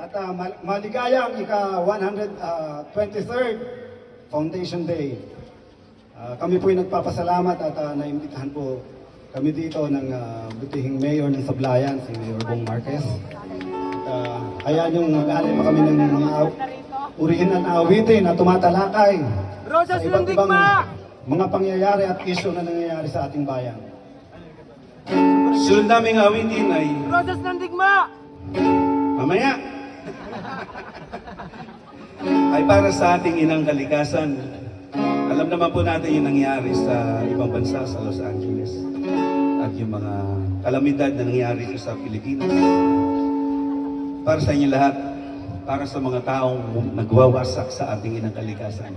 At maligayang ika-123rd Foundation Day. Kami po ay nagpapasalamat at naimbitahan po kami dito ng butihing mayor ng Sablayan, si Mayor Bong Marquez. At ayan yung mag-aalay pa kami ng orihinal na awitin na tumatalakay sa iba't ibang mga pangyayari at isyu na nangyayari sa ating bayan. Sunod naming awitin ay Rosas ng Digma! mamaya ay para sa ating inang kalikasan. Alam naman po natin yung nangyari sa ibang bansa, sa Los Angeles, at yung mga kalamidad na nangyari sa Pilipinas. Para sa inyo lahat, para sa mga taong nagwawasak sa ating inang kalikasan.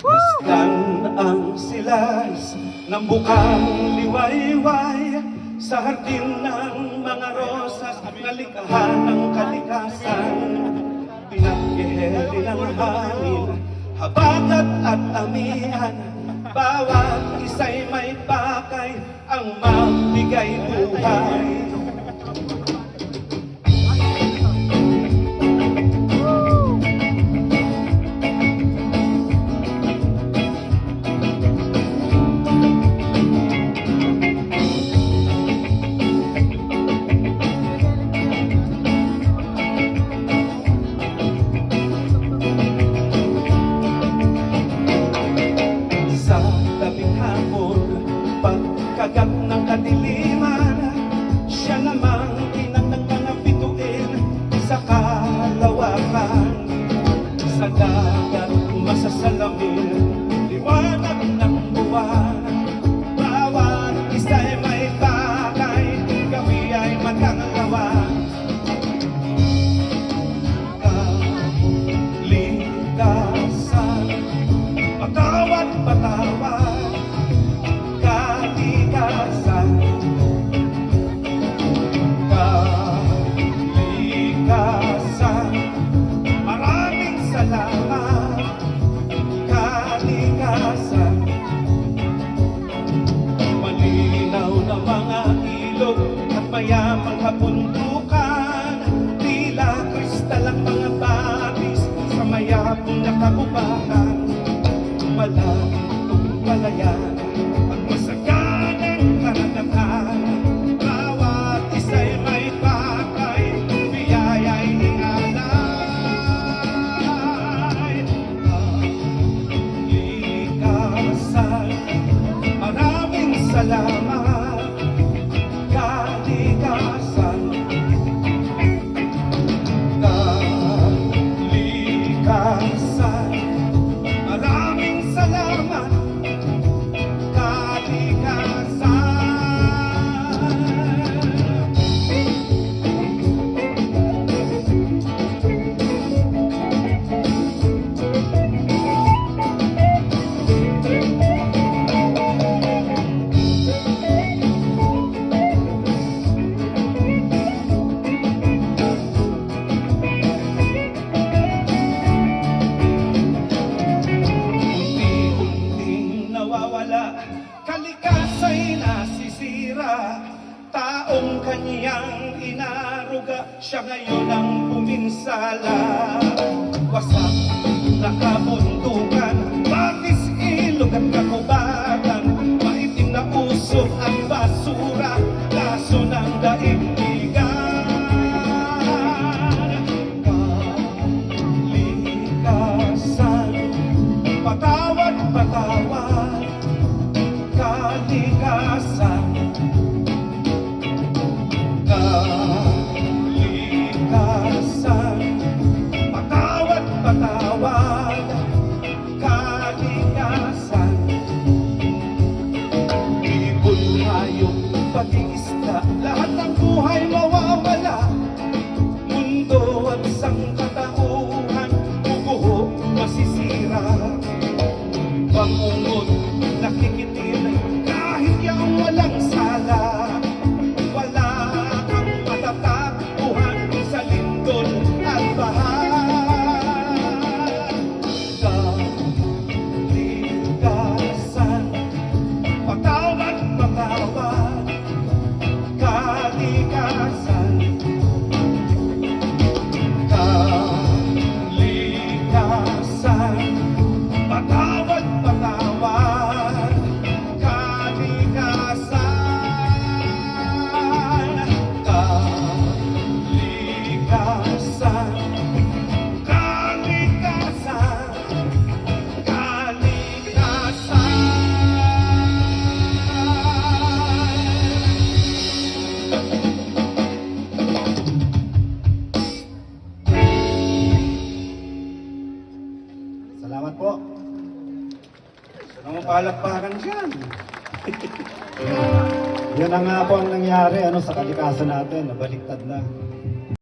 Masdan ang silas ng bukang liwayway sa hardin ng mga rosas, nalikhahan ng kalikasan. Pinaghiheli ng hangin, habagat at amihan, bawat isa'y may pakay ang magbigay buhay. Pagkagat ng kadiliman, siya namang inang ng mga bituin sa kalawakan. Sa dagat masasalamin, liwanag ng buwan. Bawat isa'y may pakay, gabi ay magkakawan. Kalikasan, patawat patawat. Kalikasan, maraming salamat. Kalikasan, malinaw na mga ilog at mayamang kabundukan, tila kristal ang mga batis sa mayabong na kabubakan. Malapit palayan ang masaganang karanakan. Bawat isa'y may pakay, biyaya'y inalay. Kalikasan, maraming salamat. Kalikasan, kalikasan, maraming salamat. Kalikasa'y nasisira, taong kanyang inaruga, siya ngayon ang puminsala. Wasak na kabundukan, batis, ilog at kakubatan, maitim na usok at basura, laso ng daigdigan. Kalikasan, patawad, patawad. Kalikasan, kalikasan, patawad, patawad. Kalikasan, ibon, hayop, pati isda, lahat ng buhay mawawala. Mundo at sangkatauhan, bubuho, masisira. Bangungot, nakikitil, kahit yung walang po. Ano palakpakan dyan? Yun na nga po ang nangyari sa kalikasan natin, nabaliktad na.